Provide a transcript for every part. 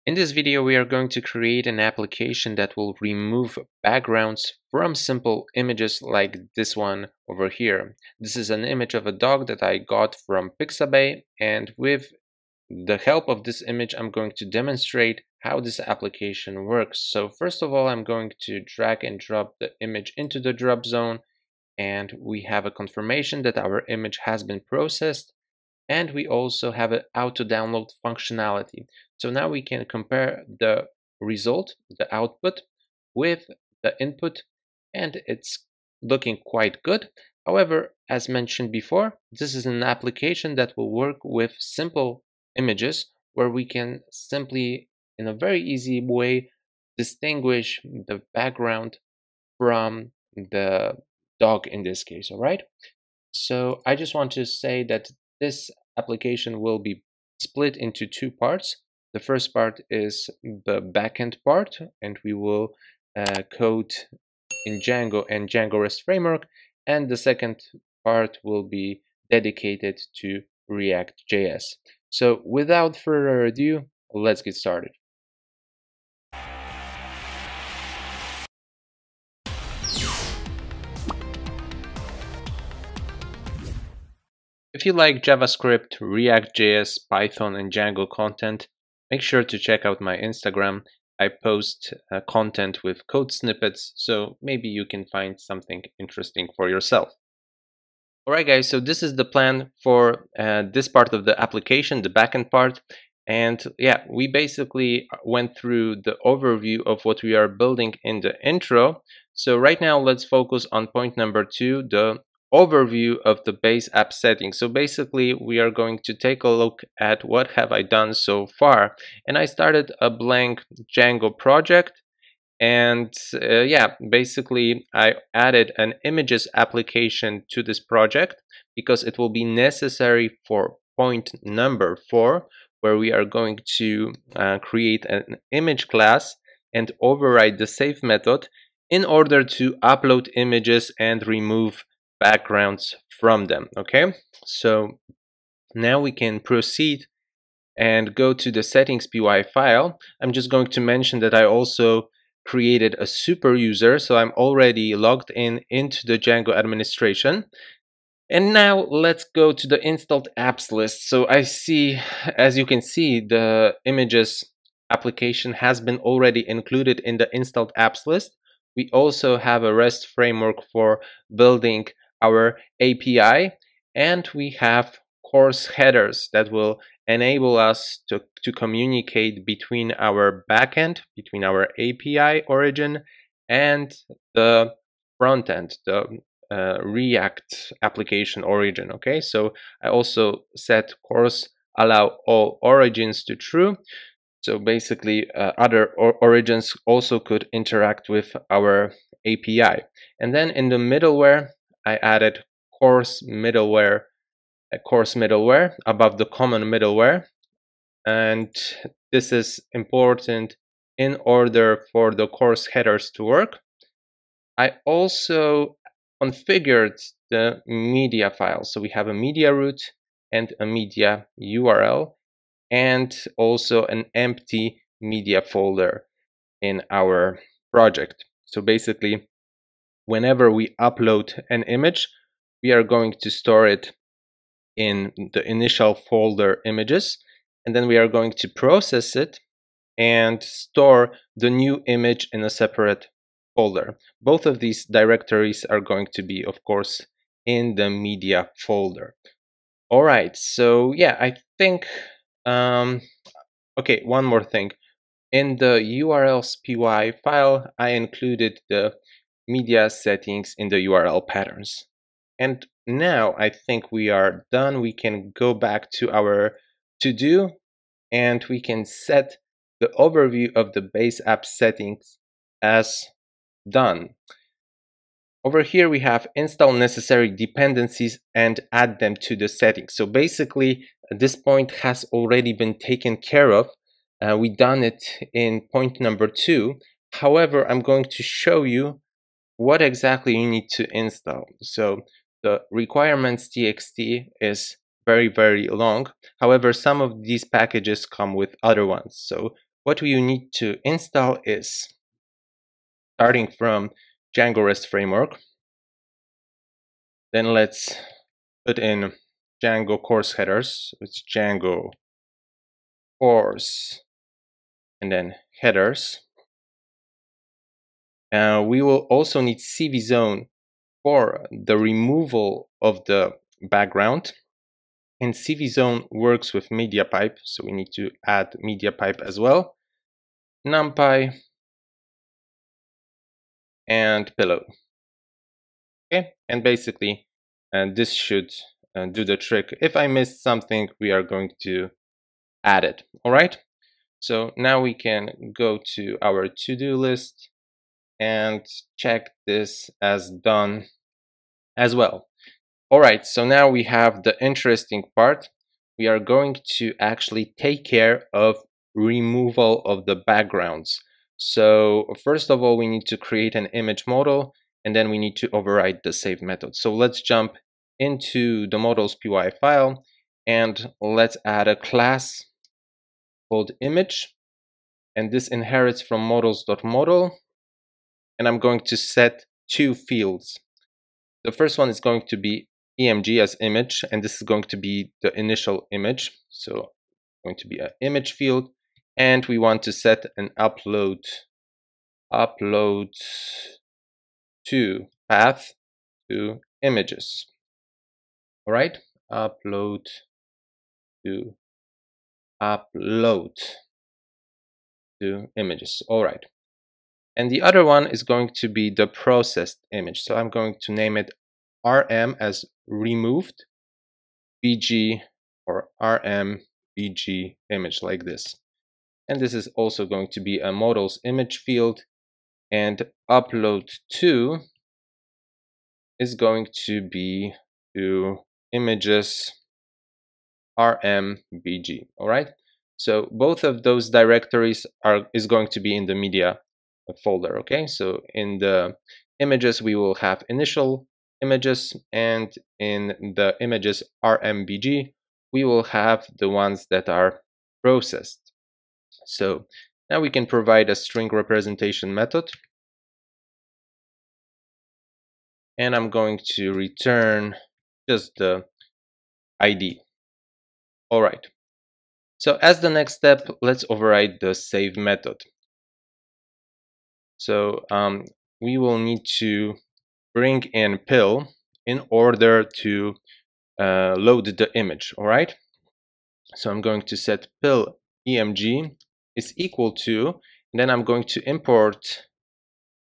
In this video, we are going to create an application that will remove backgrounds from simple images like this one over here. This is an image of a dog that I got from Pixabay, and with the help of this image, I'm going to demonstrate how this application works. So first of all, I'm going to drag and drop the image into the drop zone, and we have a confirmation that our image has been processed. And we also have an auto download functionality. So now we can compare the result, the output, with the input, and it's looking quite good. However, as mentioned before, this is an application that will work with simple images where we can simply, in a very easy way, distinguish the background from the dog in this case, all right? So I just want to say that this application will be split into two parts. The first part is the backend part, and we will code in Django and Django Rest Framework. And the second part will be dedicated to React.js. So without further ado, let's get started. If you like JavaScript, React.js, Python, and Django content, make sure to check out my Instagram. I post content with code snippets, so maybe you can find something interesting for yourself. Alright guys, so this is the plan for this part of the application, the backend part. And yeah, we basically went through the overview of what we are building in the intro. So right now, let's focus on point number 2, the overview of the base app settings. So basically, we are going to take a look at what have I done so far. And I started a blank Django project. And yeah, basically I added an images application to this project because it will be necessary for point number 4, where we are going to create an image class and override the save method in order to upload images and remove backgrounds from them. Okay, so now we can proceed and go to the settings py file. I'm just going to mention that I also created a super user, so I'm already logged in into the Django administration. And now let's go to the installed apps list. So I see, as you can see, the images application has been already included in the installed apps list. We also have a REST framework for building our API, and we have course headers that will enable us to communicate between our backend, between our API origin, and the front end, the React application origin. Okay, so I also set course allow all origins to true. So basically, other origins also could interact with our API. And then in the middleware, I added course middleware above the common middleware, and this is important in order for the course headers to work. I also configured the media file, so we have a media root and a media URL, and also an empty media folder in our project. So basically, whenever we upload an image, we are going to store it in the initial folder images, and then we are going to process it and store the new image in a separate folder. Both of these directories are going to be, of course, in the media folder. All right, so yeah, I think, okay, one more thing. In the URLs py file, I included the media settings in the URL patterns. And now I think we are done. We can go back to our to-do, and we can set the overview of the base app settings as done. Over here, we have install necessary dependencies and add them to the settings. So basically, this point has already been taken care of. We done it in point number 2. However, I'm going to show you what exactly you need to install. So the requirements txt is very, very long. However, some of these packages come with other ones. So what we need to install is, starting from Django Rest Framework, then let's put in Django course headers. So it's Django course and then headers. We will also need cvzone for the removal of the background. And cvzone works with MediaPipe, so we need to add MediaPipe as well. NumPy and pillow. Okay, and basically this should do the trick. If I missed something, we are going to add it. All right, so now we can go to our to-do list and check this as done as well. All right, so now we have the interesting part. We are going to actually take care of removal of the backgrounds. So first of all, we need to create an image model, and then we need to override the save method. So let's jump into the models.py file, and let's add a class called image, and this inherits from models.model, and I'm going to set two fields. The first one is going to be EMG as image, and this is going to be the initial image. So going to be an image field, and we want to set an upload to path to images. All right, upload to images. All right, and the other one is going to be the processed image. So I'm going to name it RM as removed BG or RM BG image, like this. And this is also going to be a models image field, and upload to is going to be to images RMBG. All right, so both of those directories is going to be in the media folder. Okay, so in the images we will have initial images, and in the images RMBG we will have the ones that are processed. So now we can provide a string representation method, and I'm going to return just the ID. All right, so as the next step, let's override the save method. So we will need to bring in pill in order to load the image. All right, so I'm going to set pill emg is equal to, and then I'm going to import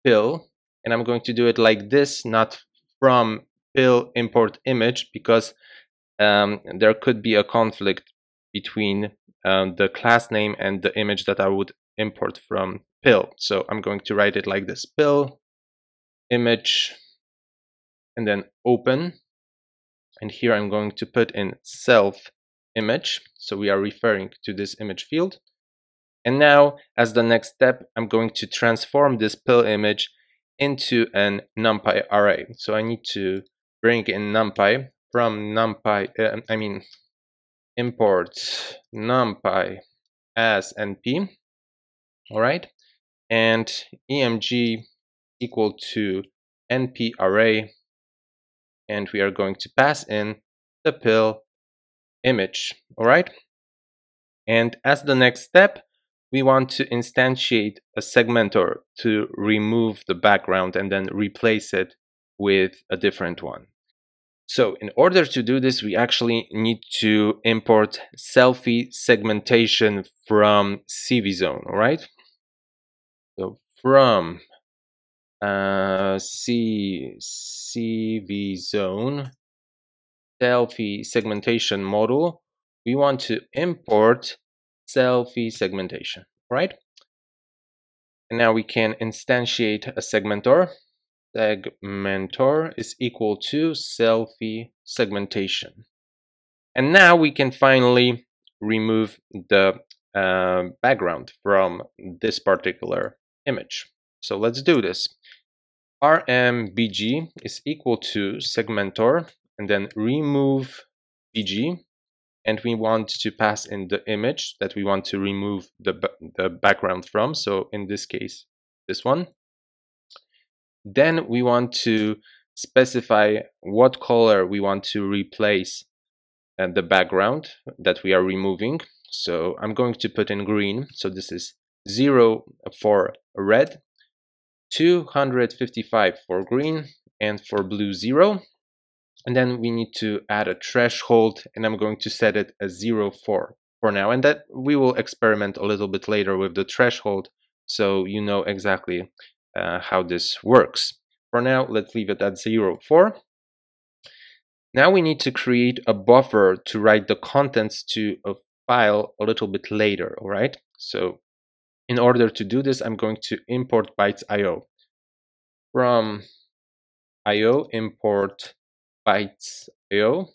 pill, and I'm going to do it like this, not from pill import image, because there could be a conflict between the class name and the image that I would import from pill. So I'm going to write it like this: pill image, and then open, and here I'm going to put in self image, so we are referring to this image field. And now as the next step, I'm going to transform this pill image into an NumPy array. So I need to bring in NumPy from NumPy, import NumPy as NP. All right, and emg equal to NP array, and we are going to pass in the pill image. All right, and as the next step, we want to instantiate a segmentor to remove the background and then replace it with a different one. So in order to do this, we actually need to import selfie segmentation from cvzone. All right, so from cvzone selfie segmentation module, we want to import selfie segmentation, right? And now we can instantiate a segmentor. Segmentor is equal to selfie segmentation. And now we can finally remove the background from this particular image. So let's do this. RMBG is equal to segmentor, and then remove BG, and we want to pass in the image that we want to remove the background from. So in this case, this one. Then we want to specify what color we want to replace the background that we are removing. So I'm going to put in green. So this is 0 for red, 255 for green, and for blue 0. And then we need to add a threshold, and I'm going to set it as 0 for now. And that we will experiment a little bit later with the threshold, so you know exactly how this works. For now, let's leave it at 0 for. Now we need to create a buffer to write the contents to a file a little bit later, all right? So in order to do this, I'm going to import bytes.io. From IO, import bytes.io,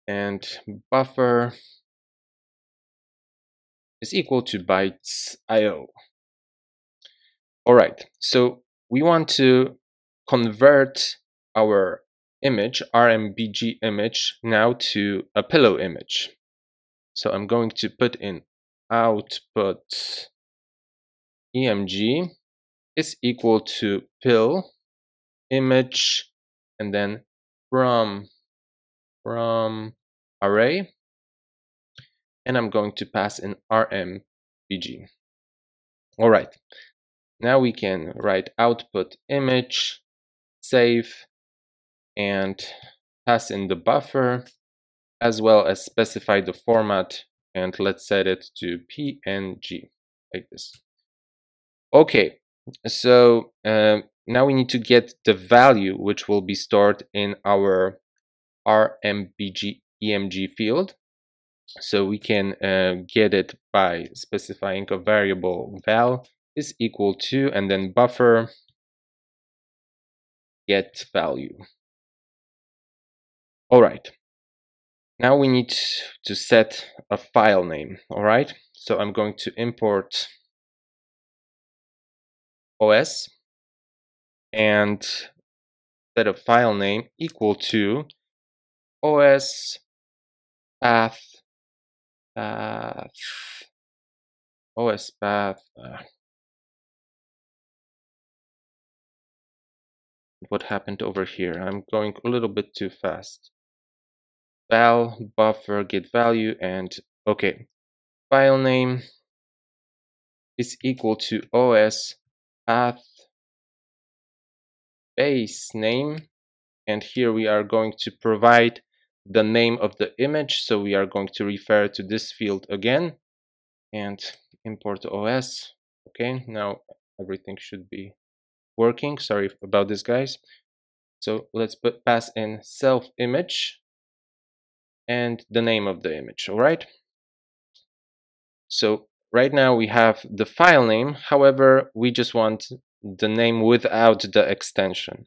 and buffer is equal to bytes.io. All right, so we want to convert our image, RMBG image, now to a pillow image. So I'm going to put in output emg is equal to pill image, and then from array, and I'm going to pass in RMBG. All right, now we can write output image, save, and pass in the buffer, as well as specify the format, and let's set it to PNG, like this. Okay, so now we need to get the value which will be stored in our RMBG EMG field. So we can get it by specifying a variable val is equal to, and then buffer get value. All right. Now we need to set a file name. All right. So I'm going to import OS and set a file name equal to OS path OS path. What happened over here? I'm going a little bit too fast. Val buffer get value, and okay, file name is equal to OS path base name, and here we are going to provide the name of the image, so we are going to refer to this field again and import OS. Okay, now everything should be working. Sorry about this, guys. So let's pass in self image and the name of the image. All right, so right now we have the file name, however we just want the name without the extension.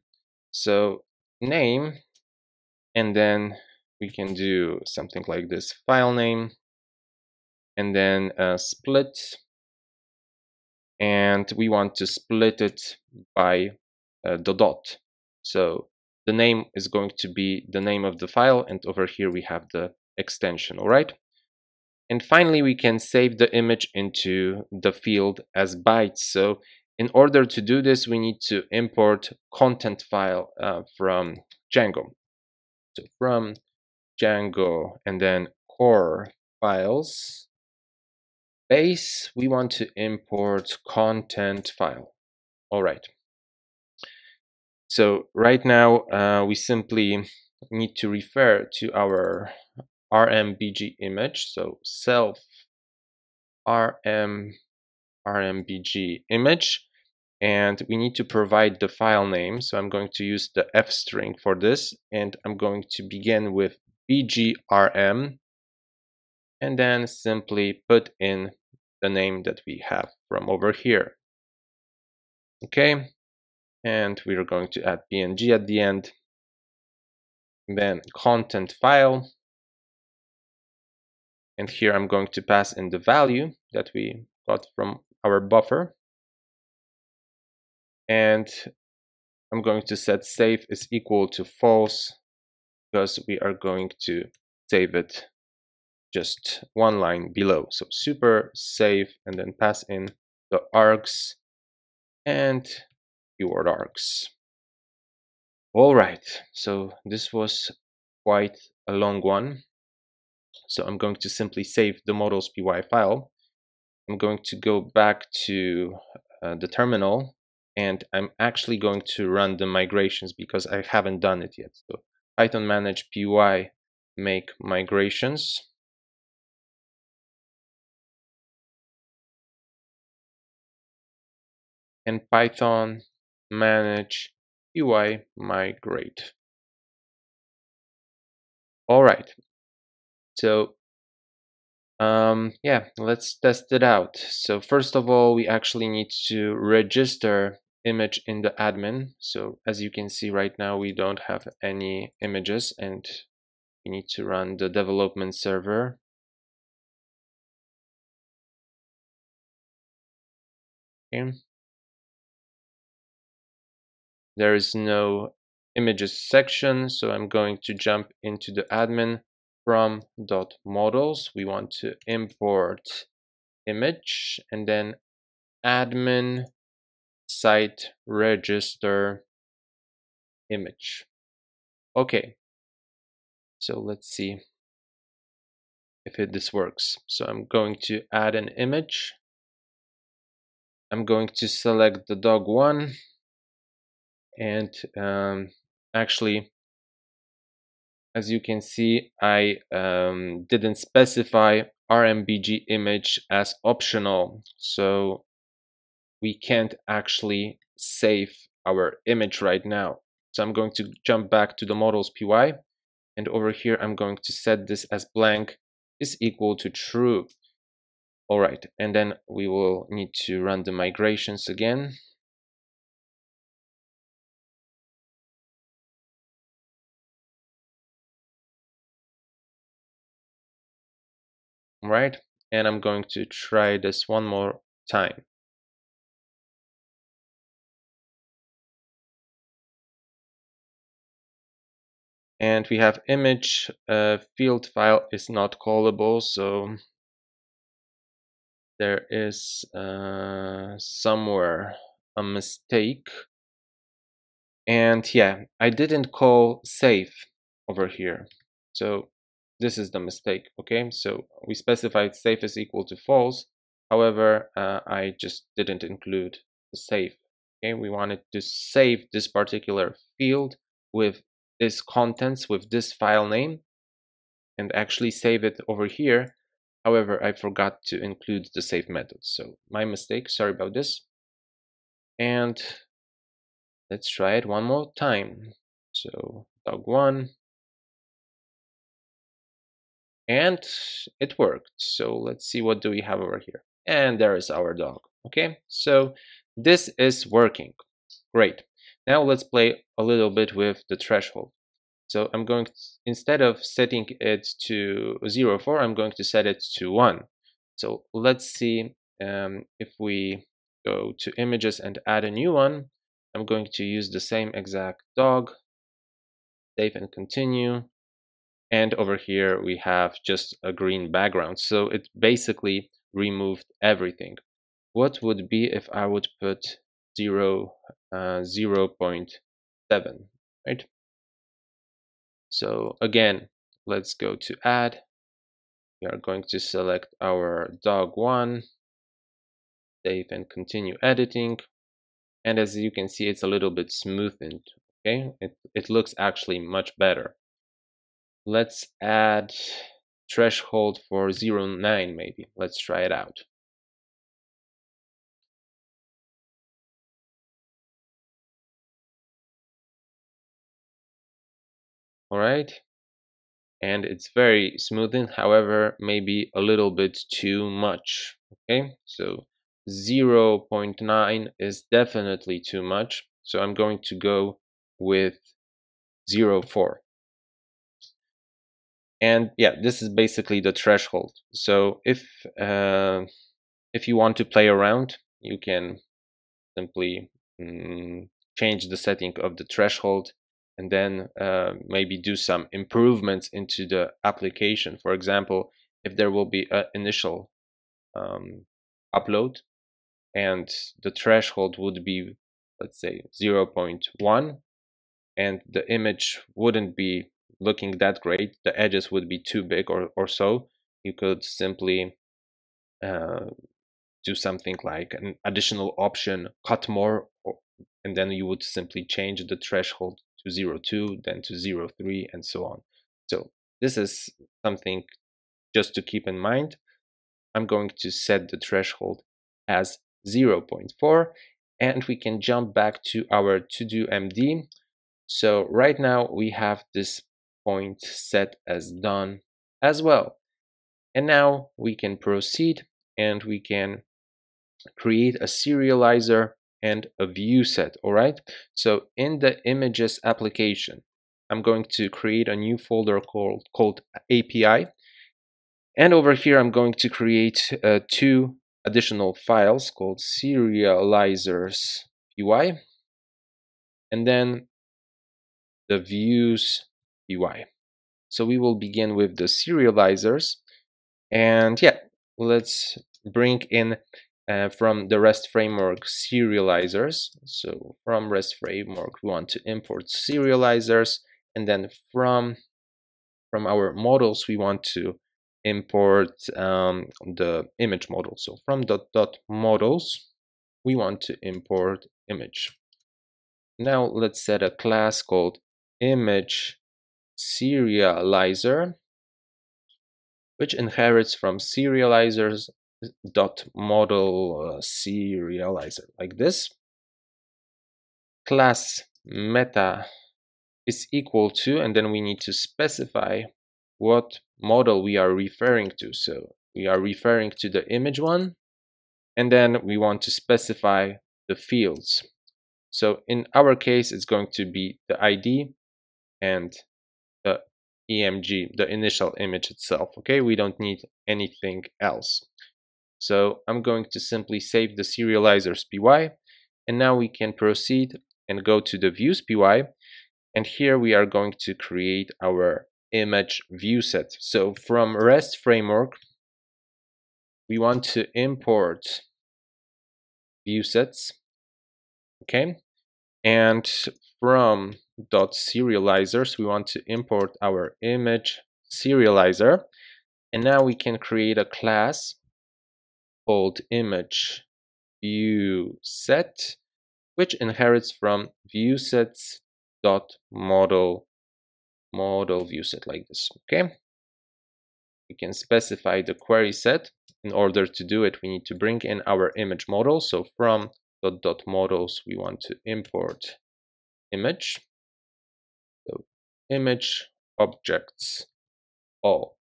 So name, and then we can do something like this, file name, and then split, and we want to split it by the dot. So the name is going to be the name of the file, and over here we have the extension. All right, and finally we can save the image into the field as bytes. So in order to do this, we need to import content file from Django. So from Django, and then core files base, we want to import content file. All right. So right now we simply need to refer to our RMBG image. So self RMBG image, and we need to provide the file name. So I'm going to use the F string for this, and I'm going to begin with bgrm, and then simply put in the name that we have from over here. Okay, and we are going to add png at the end, then content file, and here I'm going to pass in the value that we got from our buffer, and I'm going to set save is equal to false, because we are going to save it just one line below. So super save and then pass in the args and keyword args. All right, so this was quite a long one. So I'm going to simply save the models.py file. I'm going to go back to the terminal, and I'm actually going to run the migrations because I haven't done it yet. So Python manage py make migrations. And Python manage py migrate. All right. So yeah, let's test it out. So first of all, we actually need to register image in the admin. So as you can see right now, we don't have any images and we need to run the development server. Okay. There is no images section, so I'm going to jump into the admin from .models. We want to import image and then admin site register image. Okay, so let's see if this works. So I'm going to add an image. I'm going to select the dog one and actually, as you can see, I didn't specify RMBG image as optional, so we can't actually save our image right now. So I'm going to jump back to the models.py, and over here I'm going to set this as blank is equal to true. All right, and then we will need to run the migrations again. Right, and I'm going to try this one more time. And we have image field file is not callable, so there is somewhere a mistake. And yeah, I didn't call save over here, so this is the mistake. Okay, so we specified save is equal to false. However, I just didn't include the save. Okay, we wanted to save this particular field with this contents, with this file name, and actually save it over here. However, I forgot to include the save method, so my mistake, sorry about this. And let's try it one more time. So dog one, and it worked. So let's see, what do we have over here? And there is our dog. Okay, so this is working. Great. Now let's play a little bit with the threshold. So I'm going to, instead of setting it to 0, 4, I'm going to set it to 1. So let's see if we go to images and add a new one. I'm going to use the same exact dog, save and continue. And over here we have just a green background. So it basically removed everything. What would be if I would put 0, 0.7, right? So again, let's go to add. We are going to select our dog one, save and continue editing. And as you can see, it's a little bit smoothened. Okay, it looks actually much better. Let's add threshold for 0.9 maybe. Let's try it out. All right. And it's very smoothened, however, maybe a little bit too much. Okay, so 0.9 is definitely too much. So I'm going to go with 0.4. And yeah, this is basically the threshold. So if you want to play around, you can simply change the setting of the threshold and then maybe do some improvements into the application. For example, if there will be an initial upload and the threshold would be, let's say, 0.1, and the image wouldn't be looking that great, the edges would be too big or so, you could simply do something like an additional option, cut more, and then you would simply change the threshold to 0.2, then to 0.3, and so on. So this is something just to keep in mind. I'm going to set the threshold as 0.4, and we can jump back to our to-do MD. So right now we have this point set as done as well. And now we can proceed and we can create a serializer and a view set. All right. So in the images application, I'm going to create a new folder called API. And over here, I'm going to create two additional files called serializers UI and then the views UI. So we will begin with the serializers, and yeah, let's bring in from the REST framework serializers. So from REST framework, we want to import serializers, and then from our models, we want to import the image model. So from .models, we want to import image. Now let's set a class called image serializer, which inherits from serializers .model serializer, like this. Class meta is equal to, and then we need to specify what model we are referring to. So we are referring to the image one, and then we want to specify the fields. So in our case, it's going to be the ID and the EMG, the initial image itself. Okay, we don't need anything else. So I'm going to simply save the serializers PY, and now we can proceed and go to the views PY, and here we are going to create our image view set. So from REST framework, we want to import view sets, okay, and from .serializers, we want to import our image serializer, and now we can create a class called image view set, which inherits from viewsets dot model view set, like this. Okay, we can specify the query set. In order to do it, we need to bring in our image model. So from .models, we want to import image. So image objects all,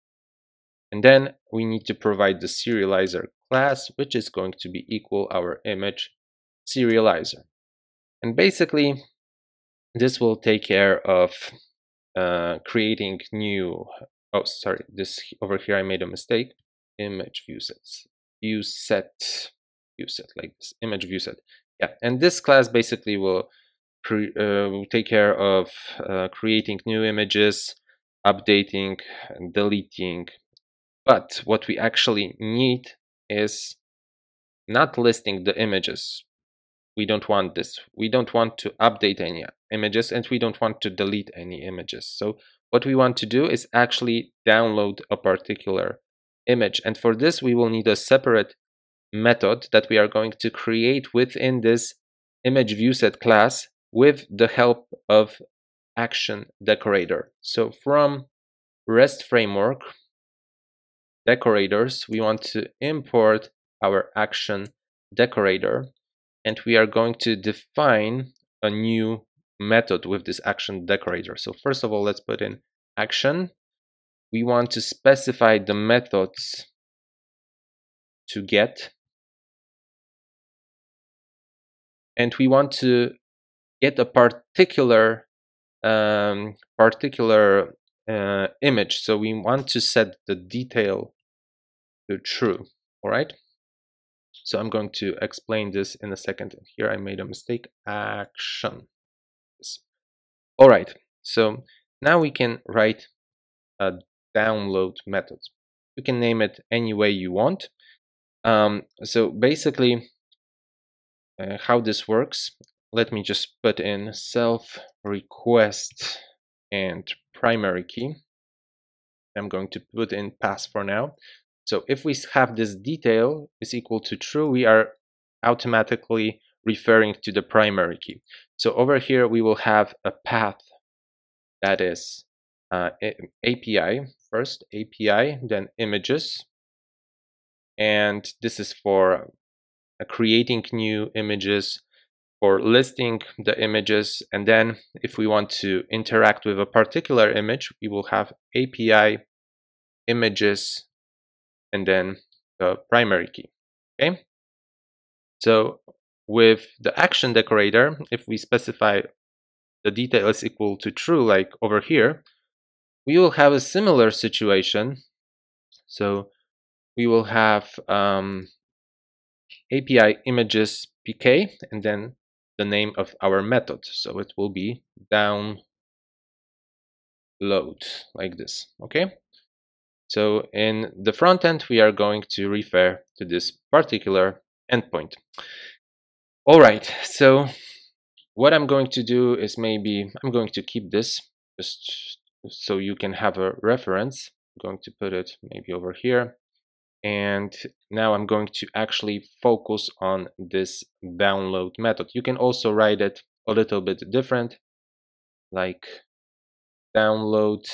and then we need to provide the serializer class, which is going to be equal our image serializer. And basically, this will take care of creating new, oh, sorry, this over here, I made a mistake. Image view sets, view set, like this, image view set. Yeah, and this class basically will take care of creating new images, updating, and deleting. But what we actually need is not listing the images. We don't want this. We don't want to update any images, and we don't want to delete any images. So what we want to do is actually download a particular image. And for this, we will need a separate method that we are going to create within this image viewset class with the help of action decorator. So from REST framework decorators, we want to import our action decorator, and we are going to define a new method with this action decorator. So first of all, let's put in action. We want to specify the methods to get, and we want to get a particular image. So we want to set the detail to true. All right. So I'm going to explain this in a second. Here I made a mistake. Action. All right. So now we can write a download method. You can name it any way you want. So basically, how this works, let me just put in self request and primary key. I'm going to put in pass for now. So if we have this detail is equal to true, we are automatically referring to the primary key. So over here, we will have a path that is API first, API, then images. And this is for creating new images, for listing the images. And then if we want to interact with a particular image, we will have API images and then the primary key. Okay. So with the action decorator, if we specify the detail is equal to true, like over here, we will have a similar situation. So we will have API images pk and then the name of our method. So it will be download like this. Okay. So in the front end, we are going to refer to this particular endpoint. All right. So what I'm going to do is maybe I'm going to keep this just so you can have a reference. I'm going to put it maybe over here. And now I'm going to actually focus on this download method. You can also write it a little bit different, like download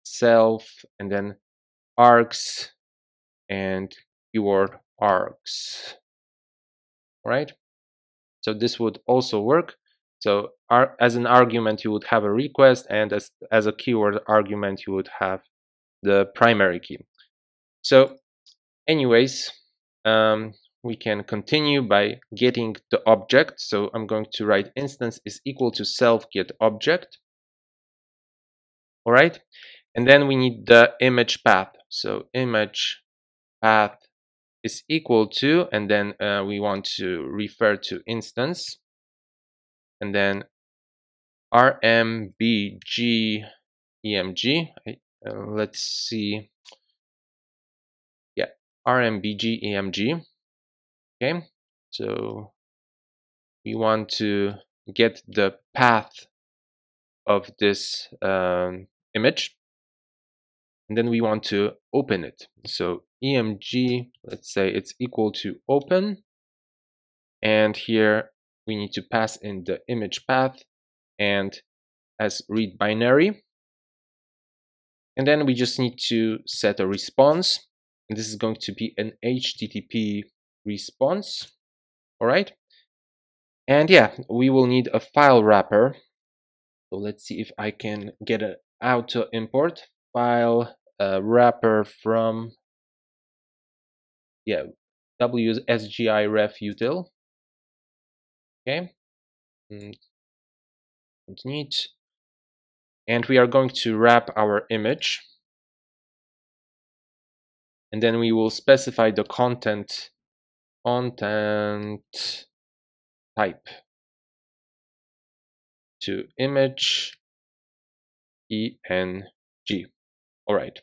self and then args and keyword args. All right. So this would also work. So as an argument, you would have a request, and as a keyword argument, you would have the primary key. So anyways, we can continue by getting the object. So I'm going to write instance is equal to self get object. All right. And then we need the image path. So image path is equal to, and then we want to refer to instance, and then rmbg emg. Let's see. Yeah, rmbg emg. Okay, so we want to get the path of this image, and then we want to open it. So emg, let's say it's equal to open, and here we need to pass in the image path and as read binary. And then we just need to set a response, and this is going to be an HTTP response. All right. And yeah, we will need a file wrapper. So let's see if I can get an auto import file wrapper from WSGI ref util. Okay. Don't need. And we are going to wrap our image. And then we will specify the content type to image ENG. All right.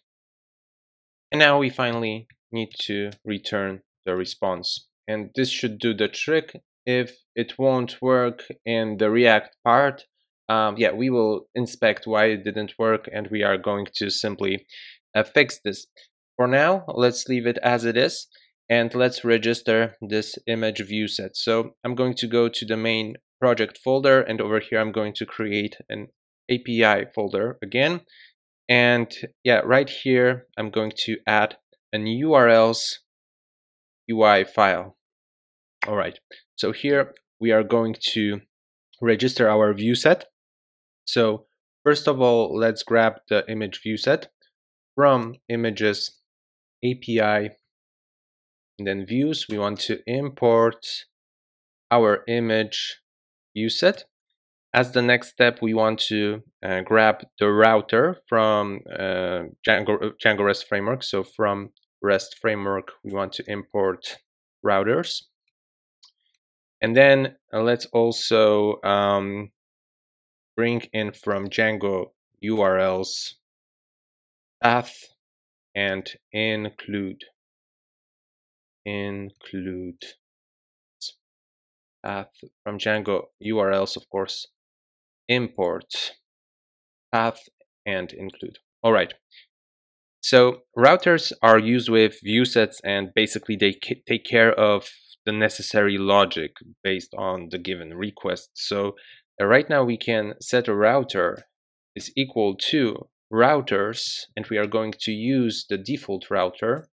And now we finally need to return the response. And this should do the trick. If it won't work in the React part, yeah, we will inspect why it didn't work, and we are going to simply fix this. For now, let's leave it as it is, and let's register this image view set. So I'm going to go to the main project folder, and over here I'm going to create an API folder again. And yeah, right here I'm going to add an URLs UI file. All right, so here we are going to register our view set. So first of all, let's grab the image view set from images API and then views. We want to import our image view set. As the next step, we want to grab the router from Django Rest Framework. So from Rest Framework, we want to import routers. And then let's also bring in from Django URLs path and include path from Django URLs, of course, import path and include. All right. So routers are used with view sets, and basically they take care of the necessary logic based on the given request. So right now we can set a router is equal to routers, and we are going to use the default router.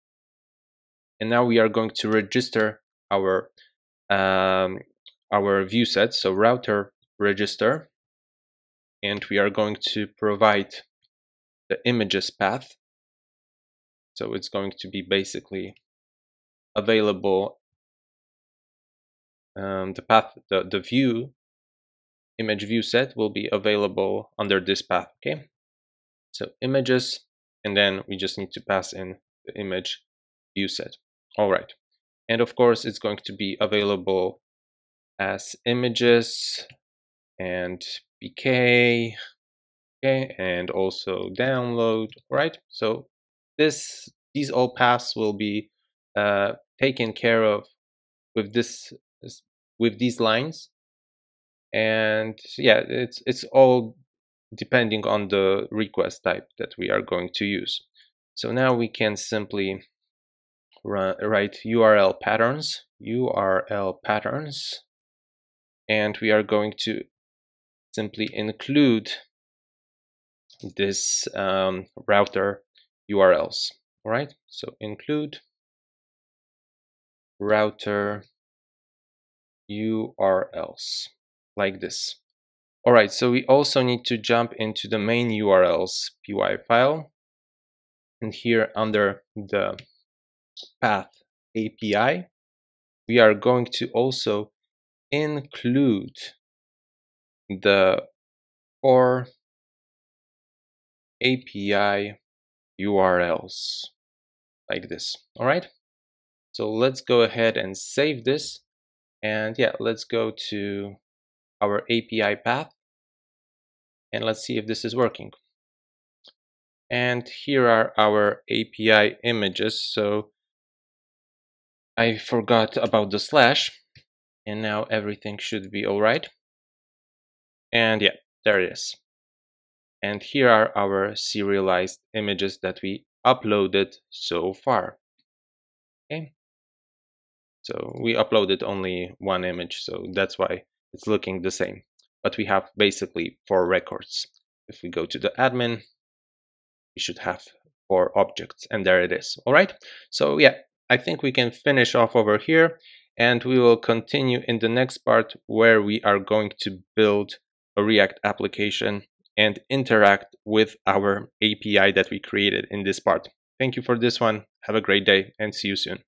And now we are going to register our view set, so router register, and we are going to provide the images path. So it's going to be basically available. The path, the view image view set will be available under this path. Okay, so images, and then we just need to pass in the image view set. All right, and of course it's going to be available as images and pk, okay, and also download. Right, so these all paths will be taken care of with these lines. And yeah, it's all depending on the request type that we are going to use. So now we can simply write URL patterns, and we are going to simply include this router URLs. All right, so include router URLs like this. All right, so we also need to jump into the main URLs py file, and here under the path API, we are going to also include the core API URLs like this. All right, so let's go ahead and save this, and yeah, let's go to our API path and let's see if this is working. And here are our API images. So I forgot about the slash, and now everything should be all right. And yeah, there it is. And here are our serialized images that we uploaded so far. Okay, so we uploaded only one image, so that's why it's looking the same. But we have basically 4 records. If we go to the admin, we should have 4 objects, and there it is. All right, so yeah, I think we can finish off over here, and we will continue in the next part where we are going to build a React application and interact with our API that we created in this part. Thank you for this one. Have a great day and see you soon.